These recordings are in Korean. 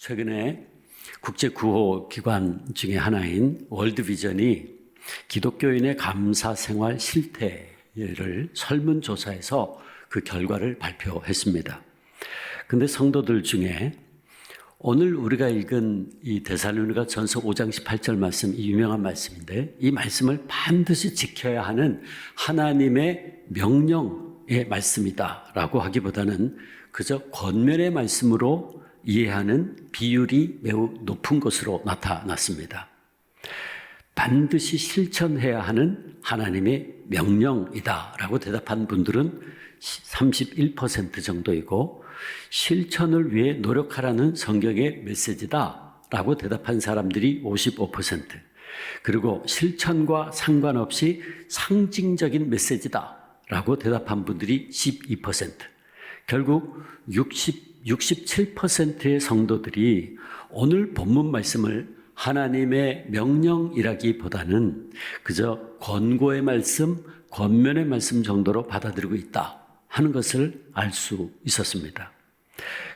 최근에 국제 구호 기관 중에 하나인 월드비전이 기독교인의 감사 생활 실태를 설문조사해서 그 결과를 발표했습니다. 근데 성도들 중에 오늘 우리가 읽은 이 데살로니가 전서 5장 18절 말씀, 이 유명한 말씀인데 이 말씀을 반드시 지켜야 하는 하나님의 명령의 말씀이다라고 하기보다는 그저 권면의 말씀으로 이해하는 비율이 매우 높은 것으로 나타났습니다. 반드시 실천해야 하는 하나님의 명령이다라고 대답한 분들은 31% 정도이고, 실천을 위해 노력하라는 성경의 메시지다라고 대답한 사람들이 55%, 그리고 실천과 상관없이 상징적인 메시지다라고 대답한 분들이 12%, 결국 67%의 성도들이 오늘 본문 말씀을 하나님의 명령이라기보다는 그저 권고의 말씀, 권면의 말씀 정도로 받아들이고 있다 하는 것을 알 수 있었습니다.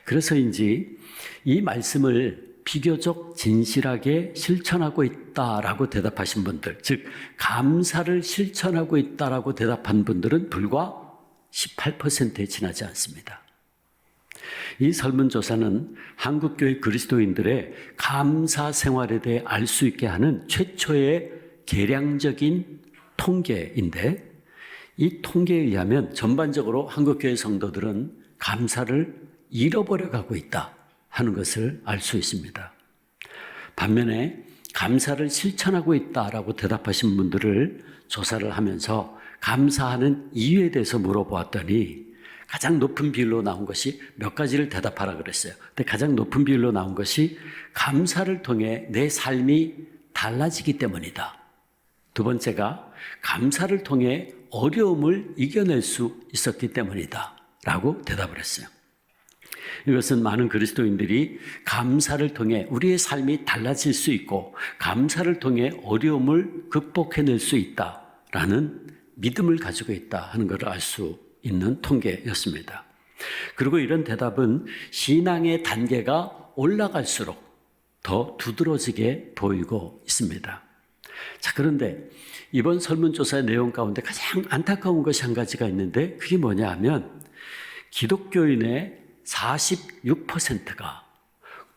그래서인지 이 말씀을 비교적 진실하게 실천하고 있다라고 대답하신 분들, 즉 감사를 실천하고 있다라고 대답한 분들은 불과 18%에 지나지 않습니다. 이 설문조사는 한국교회 그리스도인들의 감사 생활에 대해 알 수 있게 하는 최초의 계량적인 통계인데, 이 통계에 의하면 전반적으로 한국교회 성도들은 감사를 잃어버려 가고 있다 하는 것을 알 수 있습니다. 반면에 감사를 실천하고 있다라고 대답하신 분들을 조사를 하면서 감사하는 이유에 대해서 물어보았더니 가장 높은 비율로 나온 것이 몇 가지를 대답하라 그랬어요. 근데 가장 높은 비율로 나온 것이 감사를 통해 내 삶이 달라지기 때문이다. 두 번째가 감사를 통해 어려움을 이겨낼 수 있었기 때문이다 라고 대답을 했어요. 이것은 많은 그리스도인들이 감사를 통해 우리의 삶이 달라질 수 있고 감사를 통해 어려움을 극복해낼 수 있다라는 믿음을 가지고 있다 하는 것을 알 수 있는 통계였습니다. 그리고 이런 대답은 신앙의 단계가 올라갈수록 더 두드러지게 보이고 있습니다. 자, 그런데 이번 설문조사의 내용 가운데 가장 안타까운 것이 한 가지가 있는데, 그게 뭐냐 하면 기독교인의 46%가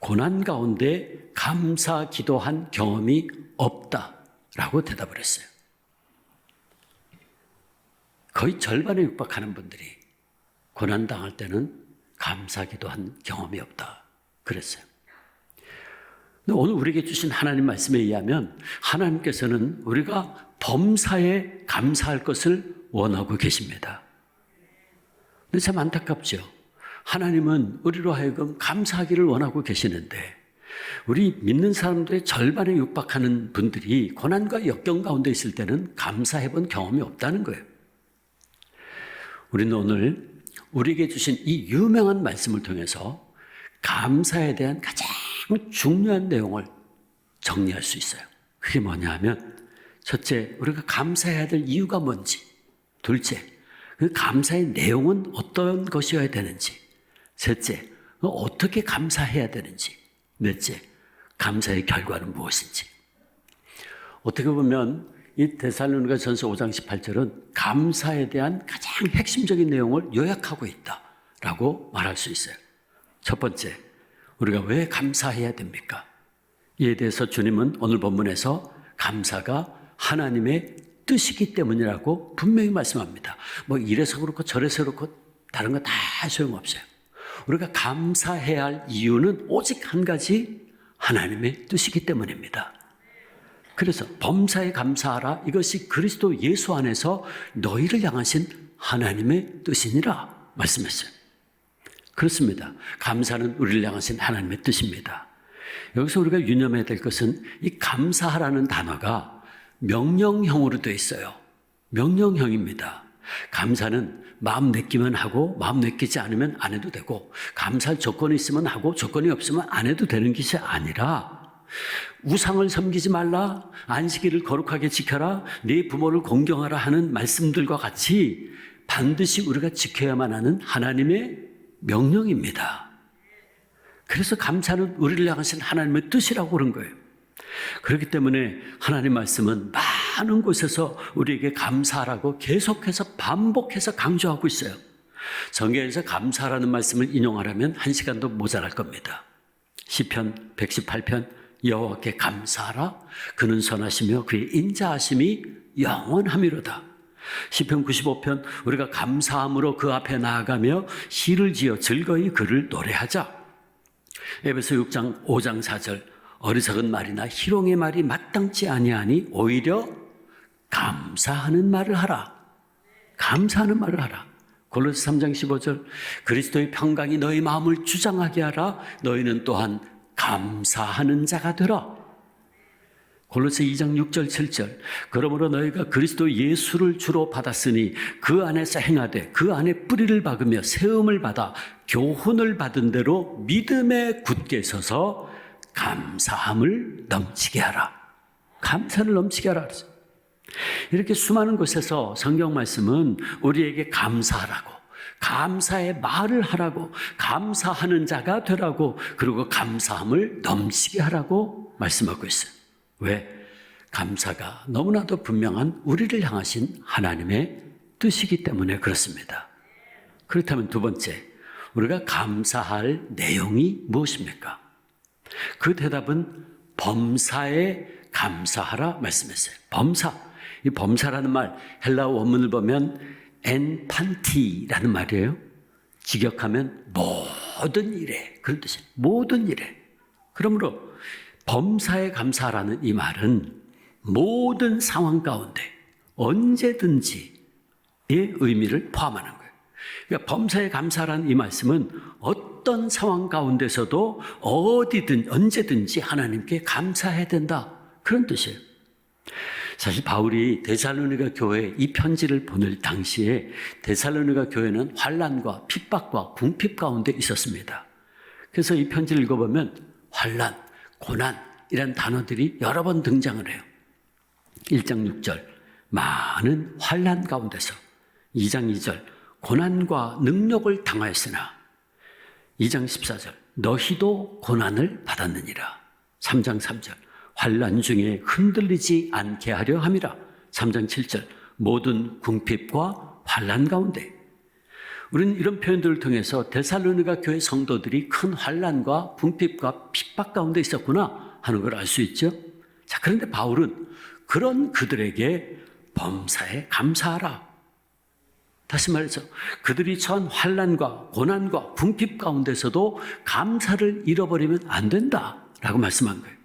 고난 가운데 감사 기도한 경험이 없다라고 대답을 했어요. 거의 절반에 육박하는 분들이 고난당할 때는 감사 기도한 경험이 없다 그랬어요. 근데 오늘 우리에게 주신 하나님 말씀에 의하면 하나님께서는 우리가 범사에 감사할 것을 원하고 계십니다. 근데 참 안타깝죠. 하나님은 우리로 하여금 감사하기를 원하고 계시는데 우리 믿는 사람들의 절반에 육박하는 분들이 고난과 역경 가운데 있을 때는 감사해 본 경험이 없다는 거예요. 우리는 오늘 우리에게 주신 이 유명한 말씀을 통해서 감사에 대한 가장 중요한 내용을 정리할 수 있어요. 그게 뭐냐 하면, 첫째, 우리가 감사해야 될 이유가 뭔지, 둘째, 그 감사의 내용은 어떤 것이어야 되는지, 셋째, 어떻게 감사해야 되는지, 넷째, 감사의 결과는 무엇인지. 어떻게 보면 이 데살로니가 전서 5장 18절은 감사에 대한 가장 핵심적인 내용을 요약하고 있다라고 말할 수 있어요. 첫 번째, 우리가 왜 감사해야 됩니까? 이에 대해서 주님은 오늘 본문에서 감사가 하나님의 뜻이기 때문이라고 분명히 말씀합니다. 뭐 이래서 그렇고 저래서 그렇고 다른 거 다 소용없어요. 우리가 감사해야 할 이유는 오직 한 가지, 하나님의 뜻이기 때문입니다. 그래서 범사에 감사하라, 이것이 그리스도 예수 안에서 너희를 향하신 하나님의 뜻이니라 말씀했어요. 그렇습니다. 감사는 우리를 향하신 하나님의 뜻입니다. 여기서 우리가 유념해야 될 것은 이 감사하라는 단어가 명령형으로 되어 있어요. 명령형입니다. 감사는 마음 내키면 하고 마음 내키지 않으면 안 해도 되고, 감사할 조건이 있으면 하고 조건이 없으면 안 해도 되는 것이 아니라, 우상을 섬기지 말라, 안식일을 거룩하게 지켜라, 네 부모를 공경하라 하는 말씀들과 같이 반드시 우리가 지켜야만 하는 하나님의 명령입니다. 그래서 감사는 우리를 향하신 하나님의 뜻이라고 그런 거예요. 그렇기 때문에 하나님 말씀은 많은 곳에서 우리에게 감사하라고 계속해서 반복해서 강조하고 있어요. 성경에서 감사라는 말씀을 인용하려면 1시간도 모자랄 겁니다. 시편 118편 여호와께 감사하라. 그는 선하시며 그의 인자하심이 영원하미로다. 시편 95편 우리가 감사함으로 그 앞에 나아가며 시를 지어 즐거이 그를 노래하자. 에베소 6장 5장 4절 어리석은 말이나 희롱의 말이 마땅치 아니하니 오히려 감사하는 말을 하라. 감사하는 말을 하라. 골로새 3장 15절 그리스도의 평강이 너희 마음을 주장하게 하라. 너희는 또한 감사하는 자가 되라. 골로새 2장 6절 7절 그러므로 너희가 그리스도 예수를 주로 받았으니 그 안에서 행하되 그 안에 뿌리를 박으며 세움을 받아 교훈을 받은 대로 믿음에 굳게 서서 감사함을 넘치게 하라. 감사를 넘치게 하라. 이렇게 수많은 곳에서 성경 말씀은 우리에게 감사하라고, 감사의 말을 하라고, 감사하는 자가 되라고, 그리고 감사함을 넘치게 하라고 말씀하고 있어요. 왜? 감사가 너무나도 분명한 우리를 향하신 하나님의 뜻이기 때문에 그렇습니다. 그렇다면 두 번째, 우리가 감사할 내용이 무엇입니까? 그 대답은 범사에 감사하라 말씀했어요. 범사. 이 범사라는 말, 헬라어 원문을 보면 엔판티라는 말이에요. 직역하면 모든 일에, 그런 뜻이에요. 모든 일에. 그러므로 범사에 감사하라는 이 말은 모든 상황 가운데 언제든지의 의미를 포함하는 거예요. 그러니까 범사에 감사하라는 이 말씀은 어떤 상황 가운데서도 어디든 언제든지 하나님께 감사해야 된다. 그런 뜻이에요. 사실 바울이 데살로니가 교회에 이 편지를 보낼 당시에 데살로니가 교회는 환난과 핍박과 궁핍 가운데 있었습니다. 그래서 이 편지를 읽어보면 환난, 고난이라는 단어들이 여러 번 등장을 해요. 1장 6절 많은 환난 가운데서, 2장 2절 고난과 능력을 당하였으나, 2장 14절 너희도 고난을 받았느니라. 3장 3절 환난 중에 흔들리지 않게 하려 함이라. 3장 7절 모든 궁핍과 환난 가운데. 우리는 이런 표현들을 통해서 데살로니가 교회 성도들이 큰 환난과 궁핍과 핍박 가운데 있었구나 하는 걸 알 수 있죠. 자, 그런데 바울은 그런 그들에게 범사에 감사하라. 다시 말해서 그들이 처한 환난과 고난과 궁핍 가운데서도 감사를 잃어버리면 안 된다라고 말씀한 거예요.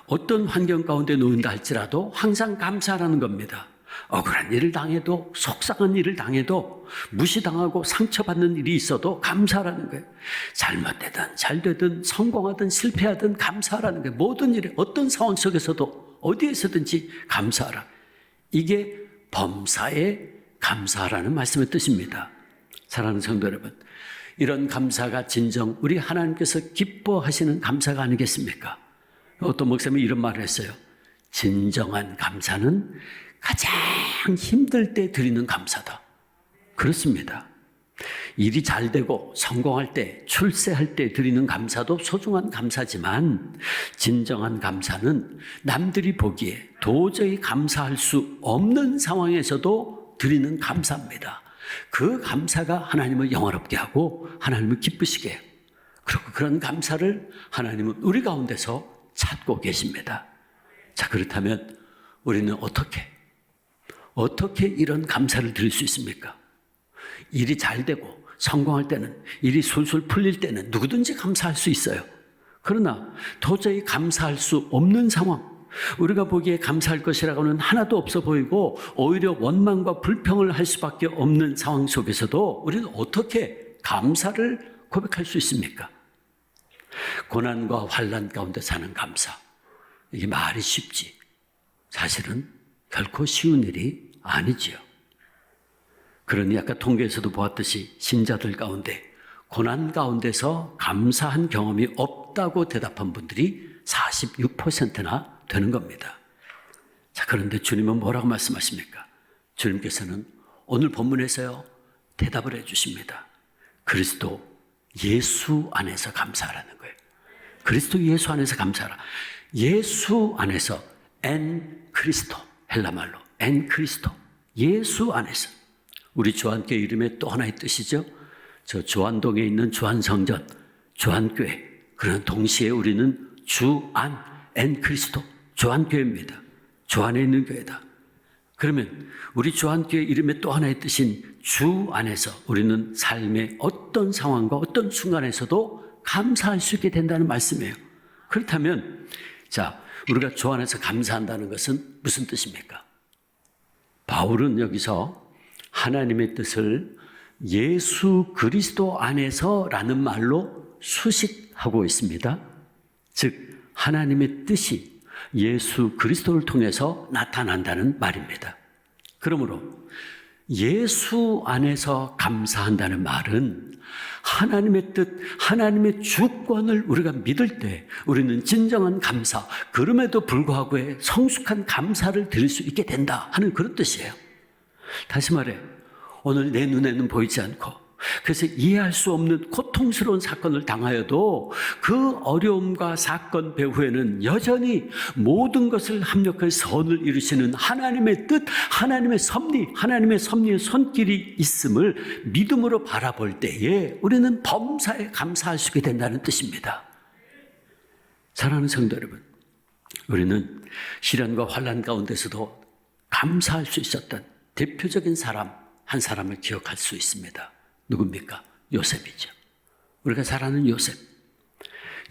어떤 환경 가운데 놓인다 할지라도 항상 감사하라는 겁니다. 억울한 일을 당해도, 속상한 일을 당해도, 무시당하고 상처받는 일이 있어도 감사하라는 거예요. 잘못되든 잘되든 성공하든 실패하든 감사하라는 거예요. 모든 일에 어떤 상황 속에서도 어디에서든지 감사하라. 이게 범사에 감사하라는 말씀의 뜻입니다. 사랑하는 성도 여러분, 이런 감사가 진정 우리 하나님께서 기뻐하시는 감사가 아니겠습니까? 어떤 목사님이 이런 말을 했어요. 진정한 감사는 가장 힘들 때 드리는 감사다. 그렇습니다. 일이 잘 되고 성공할 때, 출세할 때 드리는 감사도 소중한 감사지만 진정한 감사는 남들이 보기에 도저히 감사할 수 없는 상황에서도 드리는 감사입니다. 그 감사가 하나님을 영화롭게 하고 하나님을 기쁘시게 해요. 그리고 그런 감사를 하나님은 우리 가운데서 찾고 계십니다. 자, 그렇다면 우리는 어떻게 이런 감사를 드릴 수 있습니까? 일이 잘 되고 성공할 때는, 일이 술술 풀릴 때는 누구든지 감사할 수 있어요. 그러나 도저히 감사할 수 없는 상황, 우리가 보기에 감사할 것이라고는 하나도 없어 보이고 오히려 원망과 불평을 할 수밖에 없는 상황 속에서도 우리는 어떻게 감사를 고백할 수 있습니까? 고난과 환난 가운데 사는 감사, 이게 말이 쉽지 사실은 결코 쉬운 일이 아니지요. 그러니 아까 통계에서도 보았듯이 신자들 가운데 고난 가운데서 감사한 경험이 없다고 대답한 분들이 46%나 되는 겁니다. 자, 그런데 주님은 뭐라고 말씀하십니까? 주님께서는 오늘 본문에서요 대답을 해 주십니다. 그리스도 예수 안에서 감사하라는 거예요. 그리스도 예수 안에서 감사하라. 예수 안에서 엔 크리스토, 헬라말로 엔 크리스토, 예수 안에서. 우리 조한교회 이름의 또 하나의 뜻이죠. 저 조한동에 있는 조한성전, 조한교회. 그러나 동시에 우리는 주안, 엔 크리스토, 조한교회입니다. 조안에 있는 교회다. 그러면 우리 조한교회 이름의 또 하나의 뜻인 주 안에서 우리는 삶의 어떤 상황과 어떤 순간에서도 감사할 수 있게 된다는 말씀이에요. 그렇다면 자, 우리가 주 안에서 감사한다는 것은 무슨 뜻입니까? 바울은 여기서 하나님의 뜻을 예수 그리스도 안에서라는 말로 수식하고 있습니다. 즉 하나님의 뜻이 예수 그리스도를 통해서 나타난다는 말입니다. 그러므로 예수 안에서 감사한다는 말은 하나님의 뜻, 하나님의 주권을 우리가 믿을 때 우리는 진정한 감사, 그럼에도 불구하고의 성숙한 감사를 드릴 수 있게 된다 하는 그런 뜻이에요. 다시 말해, 오늘 내 눈에는 보이지 않고 그래서 이해할 수 없는 고통스러운 사건을 당하여도 그 어려움과 사건 배후에는 여전히 모든 것을 합력할 선을 이루시는 하나님의 뜻, 하나님의 섭리, 하나님의 섭리의 손길이 있음을 믿음으로 바라볼 때에 우리는 범사에 감사할 수 있게 된다는 뜻입니다. 사랑하는 성도 여러분, 우리는 시련과 환난 가운데서도 감사할 수 있었던 대표적인 사람 한 사람을 기억할 수 있습니다. 누굽니까? 요셉이죠. 우리가 잘 아는 요셉.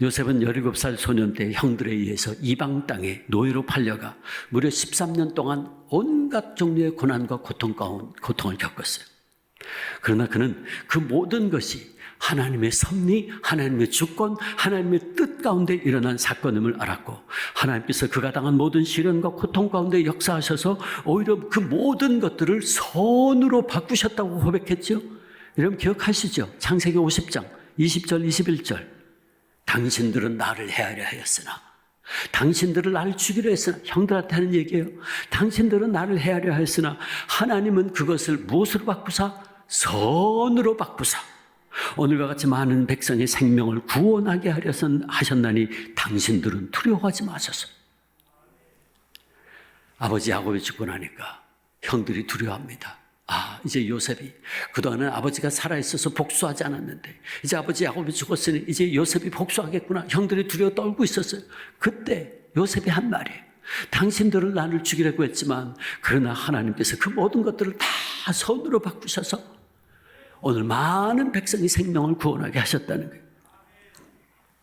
요셉은 17살 소년 때 형들에 의해서 이방 땅에 노예로 팔려가 무려 13년 동안 온갖 종류의 고난과 고통을 겪었어요. 그러나 그는 그 모든 것이 하나님의 섭리, 하나님의 주권, 하나님의 뜻 가운데 일어난 사건임을 알았고 하나님께서 그가 당한 모든 시련과 고통 가운데 역사하셔서 오히려 그 모든 것들을 선으로 바꾸셨다고 고백했죠. 여러분 기억하시죠? 창세기 50장 20절 21절 당신들은 나를 헤아려 하였으나 당신들은 나를 죽이려 했으나 형들한테 하는 얘기예요. 당신들은 나를 헤아려 하였으나 하나님은 그것을 무엇으로 바꾸사? 선으로 바꾸사 오늘과 같이 많은 백성의 생명을 구원하게 하셨나니 당신들은 두려워하지 마소서. 아버지 야곱이 죽고 나니까 형들이 두려워합니다. 이제 요셉이 그동안은 아버지가 살아있어서 복수하지 않았는데 이제 아버지 야곱이 죽었으니 이제 요셉이 복수하겠구나. 형들이 두려워 떨고 있었어요. 그때 요셉이 한 말이에요. 당신들은 나를 죽이려고 했지만 그러나 하나님께서 그 모든 것들을 다 선으로 바꾸셔서 오늘 많은 백성의 생명을 구원하게 하셨다는 거예요.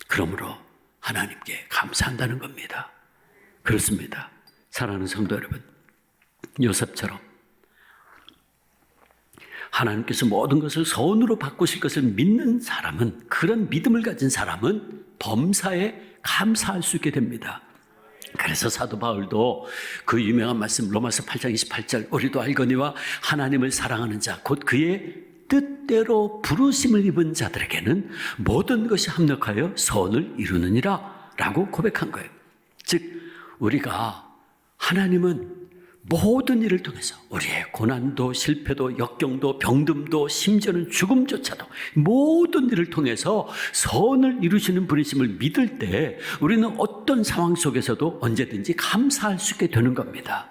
그러므로 하나님께 감사한다는 겁니다. 그렇습니다. 사랑하는 성도 여러분, 요셉처럼 하나님께서 모든 것을 선으로 바꾸실 것을 믿는 사람은, 그런 믿음을 가진 사람은 범사에 감사할 수 있게 됩니다. 그래서 사도 바울도 그 유명한 말씀 로마서 8장 28절 우리도 알거니와 하나님을 사랑하는 자 곧 그의 뜻대로 부르심을 입은 자들에게는 모든 것이 합력하여 선을 이루느니라 라고 고백한 거예요. 즉 우리가 하나님은 모든 일을 통해서 우리의 고난도 실패도 역경도 병듦도 심지어는 죽음조차도 모든 일을 통해서 선을 이루시는 분이심을 믿을 때 우리는 어떤 상황 속에서도 언제든지 감사할 수 있게 되는 겁니다.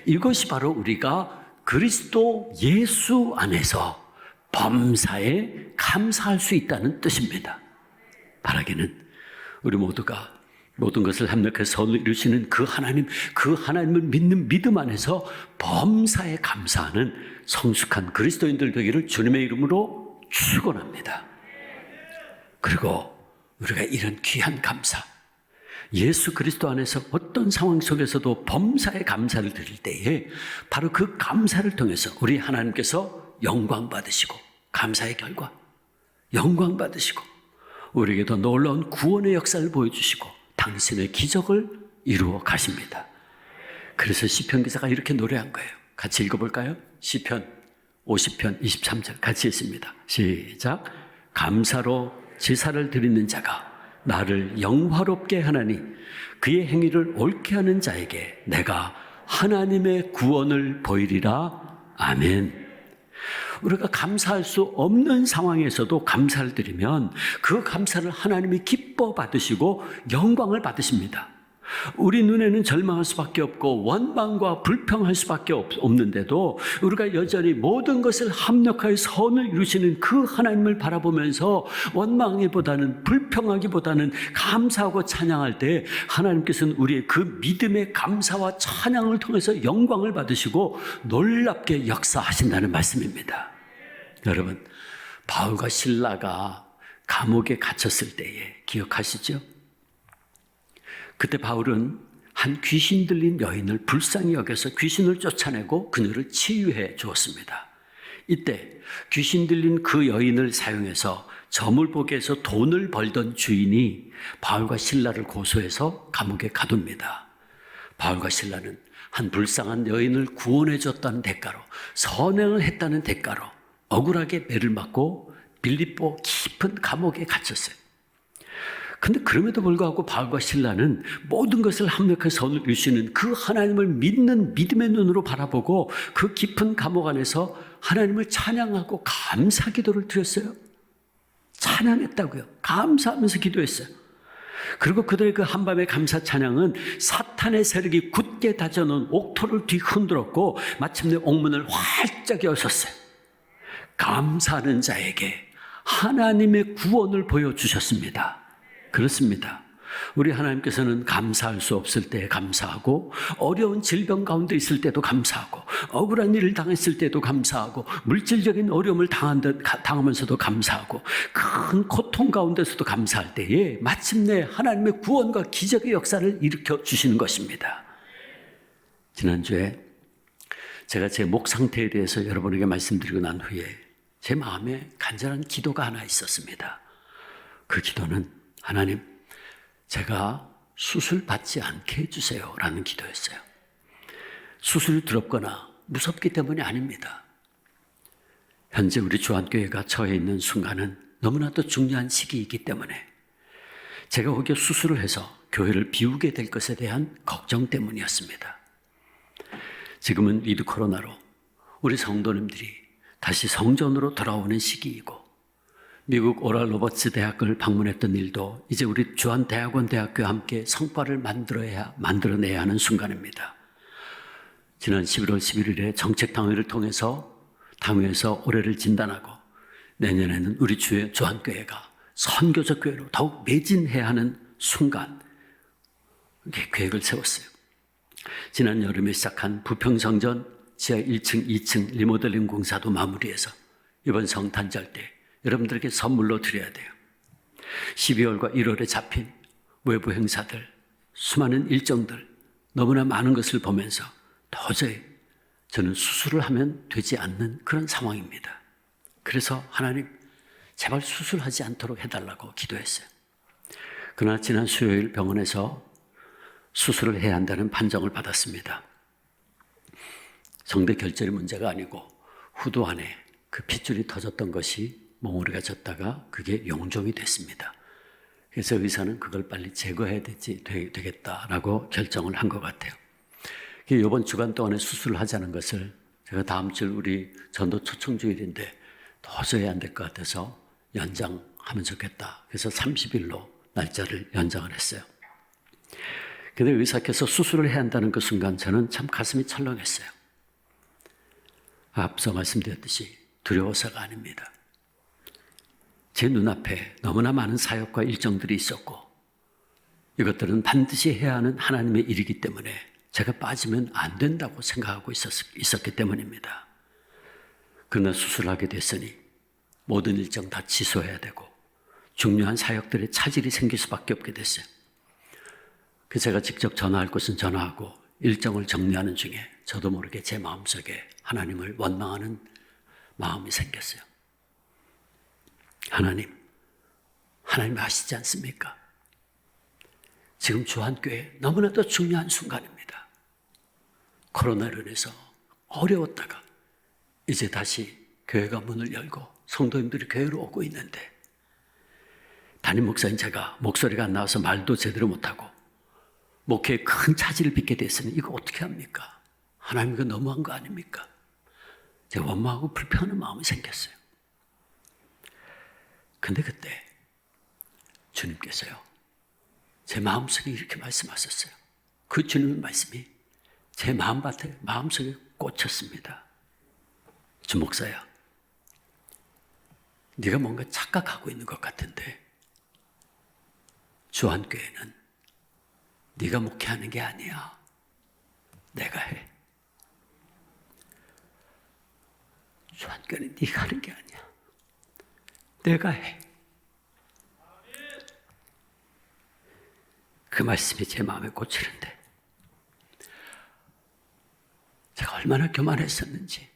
이것이 바로 우리가 그리스도 예수 안에서 범사에 감사할 수 있다는 뜻입니다. 바라기는 우리 모두가 모든 것을 합력해 선을 이루시는 그 하나님을 믿는 믿음 안에서 범사에 감사하는 성숙한 그리스도인들 되기를 주님의 이름으로 축원합니다. 그리고 우리가 이런 귀한 감사, 예수 그리스도 안에서 어떤 상황 속에서도 범사에 감사를 드릴 때에 바로 그 감사를 통해서 우리 하나님께서 영광 받으시고 감사의 결과 영광 받으시고 우리에게 더 놀라운 구원의 역사를 보여주시고 당신의 기적을 이루어 가십니다. 그래서 시편 기자가 이렇게 노래한 거예요. 같이 읽어볼까요? 시편 50편 23절 같이 읽습니다. 시작. 감사로 제사를 드리는 자가 나를 영화롭게 하나니 그의 행위를 옳게 하는 자에게 내가 하나님의 구원을 보이리라. 아멘. 우리가 감사할 수 없는 상황에서도 감사를 드리면 그 감사를 하나님이 기뻐 받으시고 영광을 받으십니다. 우리 눈에는 절망할 수밖에 없고 원망과 불평할 수밖에 없는데도 우리가 여전히 모든 것을 합력하여 선을 이루시는 그 하나님을 바라보면서 원망하기보다는 불평하기보다는 감사하고 찬양할 때 하나님께서는 우리의 그 믿음의 감사와 찬양을 통해서 영광을 받으시고 놀랍게 역사하신다는 말씀입니다. 여러분, 바울과 실라가 감옥에 갇혔을 때에 기억하시죠? 그때 바울은 한 귀신 들린 여인을 불쌍히 여겨서 귀신을 쫓아내고 그녀를 치유해 주었습니다. 이때 귀신 들린 그 여인을 사용해서 점을 보게 해서 돈을 벌던 주인이 바울과 실라를 고소해서 감옥에 가둡니다. 바울과 실라는 한 불쌍한 여인을 구원해 줬다는 대가로, 선행을 했다는 대가로 억울하게 매를 맞고 빌립보 깊은 감옥에 갇혔어요. 근데 그럼에도 불구하고 바울과 실라는 모든 것을 합력해서 선을 이루시는 그 하나님을 믿는 믿음의 눈으로 바라보고 그 깊은 감옥 안에서 하나님을 찬양하고 감사 기도를 드렸어요. 찬양했다고요. 감사하면서 기도했어요. 그리고 그들의 그 한밤의 감사 찬양은 사탄의 세력이 굳게 다져놓은 옥토를 뒤흔들었고 마침내 옥문을 활짝 여셨어요. 감사하는 자에게 하나님의 구원을 보여주셨습니다. 그렇습니다. 우리 하나님께서는 감사할 수 없을 때 감사하고, 어려운 질병 가운데 있을 때도 감사하고, 억울한 일을 당했을 때도 감사하고, 물질적인 어려움을 당하면서도 감사하고, 큰 고통 가운데서도 감사할 때에 마침내 하나님의 구원과 기적의 역사를 일으켜 주시는 것입니다. 지난주에 제가 제 목 상태에 대해서 여러분에게 말씀드리고 난 후에 제 마음에 간절한 기도가 하나 있었습니다. 그 기도는 하나님, 제가 수술 받지 않게 해주세요 라는 기도였어요. 수술이 두렵거나 무섭기 때문이 아닙니다. 현재 우리 주한교회가 처해 있는 순간은 너무나도 중요한 시기이기 때문에 제가 혹여 수술을 해서 교회를 비우게 될 것에 대한 걱정 때문이었습니다. 지금은 위드 코로나로 우리 성도님들이 다시 성전으로 돌아오는 시기이고, 미국 오랄 로버츠 대학을 방문했던 일도 이제 우리 주한대학원 대학교와 함께 성과를 만들어내야 하는 순간입니다. 지난 11월 11일에 정책당회를 통해서 당회에서 올해를 진단하고 내년에는 우리 주한교회가 선교적 교회로 더욱 매진해야 하는 순간, 계획을 세웠어요. 지난 여름에 시작한 부평성전 지하 1층, 2층 리모델링 공사도 마무리해서 이번 성탄절 때 여러분들에게 선물로 드려야 돼요. 12월과 1월에 잡힌 외부 행사들, 수많은 일정들, 너무나 많은 것을 보면서 도저히 저는 수술을 하면 되지 않는 그런 상황입니다. 그래서 하나님, 제발 수술하지 않도록 해달라고 기도했어요. 그러나 지난 수요일 병원에서 수술을 해야 한다는 판정을 받았습니다. 성대 결절이 문제가 아니고 후두 안에 그 핏줄이 터졌던 것이 몽우리가 졌다가 그게 용종이 됐습니다. 그래서 의사는 그걸 빨리 제거해야 되겠다라고 결정을 한 것 같아요. 이번 주간 동안에 수술을 하자는 것을 제가 다음 주 우리 전도 초청주일인데 도저히 안 될 것 같아서 연장하면 좋겠다. 그래서 30일로 날짜를 연장을 했어요. 근데 의사께서 수술을 해야 한다는 그 순간 저는 참 가슴이 철렁했어요. 앞서 말씀드렸듯이 두려워서가 아닙니다. 제 눈앞에 너무나 많은 사역과 일정들이 있었고 이것들은 반드시 해야 하는 하나님의 일이기 때문에 제가 빠지면 안 된다고 생각하고 있었기 때문입니다. 그러나 수술하게 됐으니 모든 일정 다 취소해야 되고 중요한 사역들의 차질이 생길 수밖에 없게 됐어요. 그래서 제가 직접 전화할 곳은 전화하고 일정을 정리하는 중에 저도 모르게 제 마음속에 하나님을 원망하는 마음이 생겼어요. 하나님 아시지 않습니까? 지금 주한교회 너무나도 중요한 순간입니다. 코로나로 인해서 어려웠다가 이제 다시 교회가 문을 열고 성도님들이 교회로 오고 있는데 담임 목사인 제가 목소리가 안 나와서 말도 제대로 못하고 목회에 큰 차질을 빚게 됐으니 이거 어떻게 합니까? 하나님 이거 너무한 거 아닙니까? 제가 원망하고 불평하는 마음이 생겼어요. 근데 그때 주님께서요, 제 마음속에 이렇게 말씀하셨어요. 그 주님의 말씀이 제 마음속에 꽂혔습니다. 주목사야, 네가 뭔가 착각하고 있는 것 같은데 주한교회는 네가 목회하는 게 아니야. 내가 해. 주한교회는 네가 하는 게 아니야. 내가 해. 그 말씀이 제 마음에 꽂히는데 제가 얼마나 교만했었는지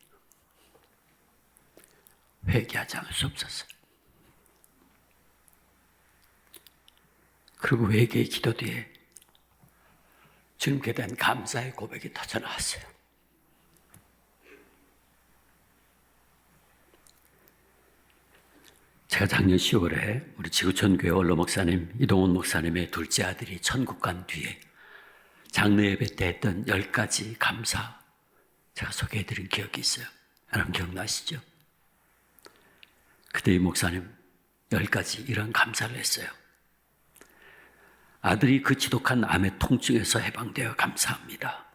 회개하지 않을 수 없었어요. 그리고 회개의 기도 뒤에 주님께 대한 감사의 고백이 터져나왔어요. 제가 작년 10월에 우리 지구촌교회 원로 목사님 이동훈 목사님의 둘째 아들이 천국 간 뒤에 장례 예배 때 했던 10가지 감사 제가 소개해드린 기억이 있어요. 여러분 기억나시죠? 그때 이 목사님 10가지 이런 감사를 했어요. 아들이 그 지독한 암의 통증에서 해방되어 감사합니다.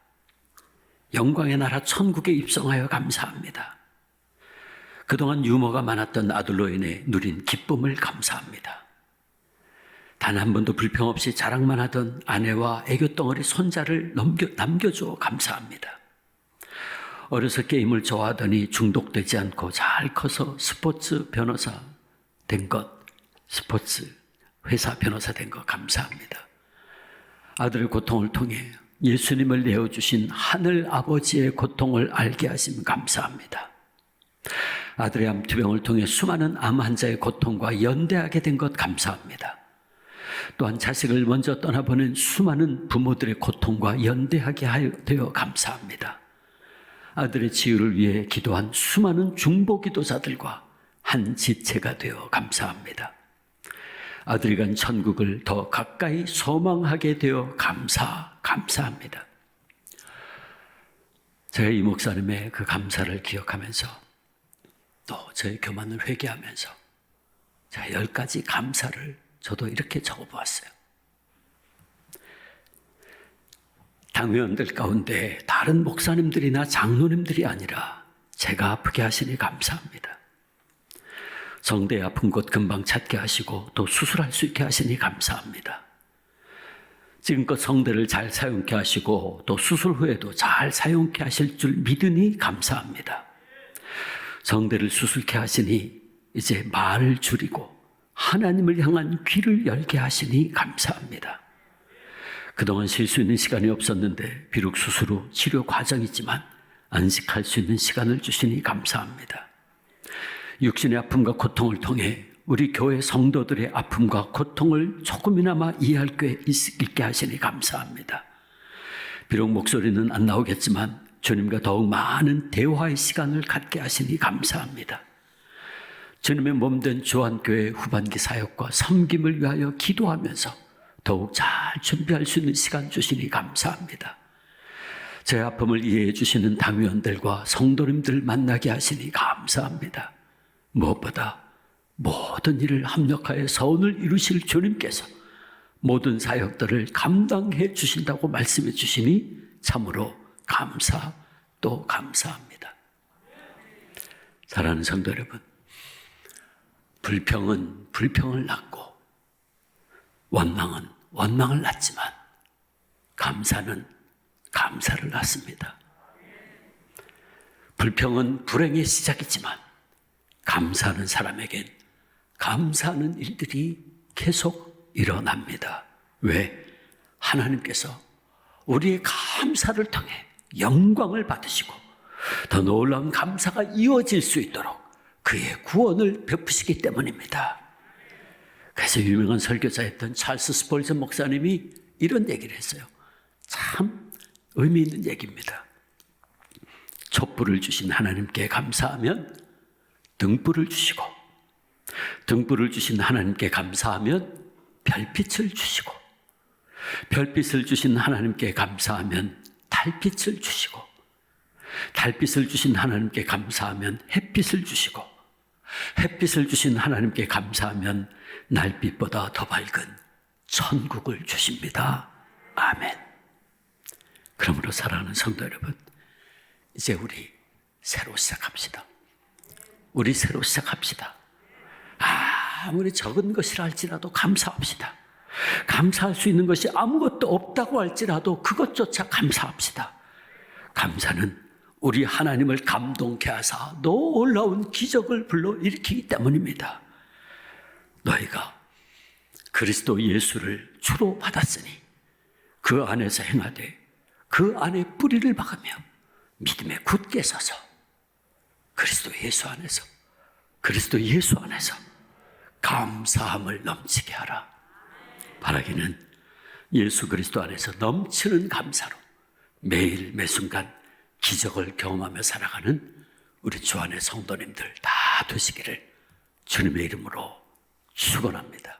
영광의 나라 천국에 입성하여 감사합니다. 그동안 유머가 많았던 아들로 인해 누린 기쁨을 감사합니다. 단 한 번도 불평 없이 자랑만 하던 아내와 애교덩어리 손자를 남겨줘 감사합니다. 어려서 게임을 좋아하더니 중독되지 않고 잘 커서 스포츠 변호사 된 것, 스포츠 회사 변호사 된 것 감사합니다. 아들의 고통을 통해 예수님을 내어주신 하늘 아버지의 고통을 알게 하심 감사합니다. 아들의 암투병을 통해 수많은 암 환자의 고통과 연대하게 된 것 감사합니다. 또한 자식을 먼저 떠나보낸 수많은 부모들의 고통과 연대하게 되어 감사합니다. 아들의 치유를 위해 기도한 수많은 중보기도자들과 한 지체가 되어 감사합니다. 아들이 간 천국을 더 가까이 소망하게 되어 감사합니다. 제가 이 목사님의 그 감사를 기억하면서 또 저의 교만을 회개하면서 제가 10가지 감사를 저도 이렇게 적어보았어요. 당회원들 가운데 다른 목사님들이나 장로님들이 아니라 제가 아프게 하시니 감사합니다. 성대의 아픈 곳 금방 찾게 하시고 또 수술할 수 있게 하시니 감사합니다. 지금껏 성대를 잘 사용케 하시고 또 수술 후에도 잘 사용케 하실 줄 믿으니 감사합니다. 성대를 수술케 하시니 이제 말을 줄이고 하나님을 향한 귀를 열게 하시니 감사합니다. 그동안 쉴 수 있는 시간이 없었는데 비록 수술 후 치료 과정이지만 안식할 수 있는 시간을 주시니 감사합니다. 육신의 아픔과 고통을 통해 우리 교회 성도들의 아픔과 고통을 조금이나마 이해할 수 있게 하시니 감사합니다. 비록 목소리는 안 나오겠지만 주님과 더욱 많은 대화의 시간을 갖게 하시니 감사합니다. 주님의 몸된 주한교회 후반기 사역과 섬김을 위하여 기도하면서 더욱 잘 준비할 수 있는 시간 주시니 감사합니다. 제 아픔을 이해해 주시는 당위원들과 성도님들 만나게 하시니 감사합니다. 무엇보다 모든 일을 합력하여 선을 이루실 주님께서 모든 사역들을 감당해 주신다고 말씀해 주시니 참으로 또 감사합니다. 사랑하는 성도 여러분, 불평은 불평을 낳고 원망은 원망을 낳지만 감사는 감사를 낳습니다. 불평은 불행의 시작이지만 감사하는 사람에겐 감사하는 일들이 계속 일어납니다. 왜? 하나님께서 우리의 감사를 통해 영광을 받으시고 더 놀라운 감사가 이어질 수 있도록 그의 구원을 베푸시기 때문입니다. 그래서 유명한 설교자였던 찰스 스폴전 목사님이 이런 얘기를 했어요. 참 의미 있는 얘기입니다. 촛불을 주신 하나님께 감사하면 등불을 주시고, 등불을 주신 하나님께 감사하면 별빛을 주시고, 별빛을 주신 하나님께 감사하면 달빛을 주시고, 달빛을 주신 하나님께 감사하면 햇빛을 주시고, 햇빛을 주신 하나님께 감사하면 날빛보다 더 밝은 천국을 주십니다. 아멘. 그러므로 사랑하는 성도 여러분, 이제 우리 새로 시작합시다. 우리 새로 시작합시다. 아무리 적은 것이라 할지라도 감사합시다. 감사할 수 있는 것이 아무것도 없다고 할지라도 그것조차 감사합시다. 감사는 우리 하나님을 감동케 하사 놀라운 기적을 불러일으키기 때문입니다. 너희가 그리스도 예수를 주로 받았으니 그 안에서 행하되 그 안에 뿌리를 박으며 믿음에 굳게 서서 그리스도 예수 안에서 감사함을 넘치게 하라. 바라기는 예수 그리스도 안에서 넘치는 감사로 매일 매순간 기적을 경험하며 살아가는 우리 주 안의 성도님들 다 되시기를 주님의 이름으로 축원합니다.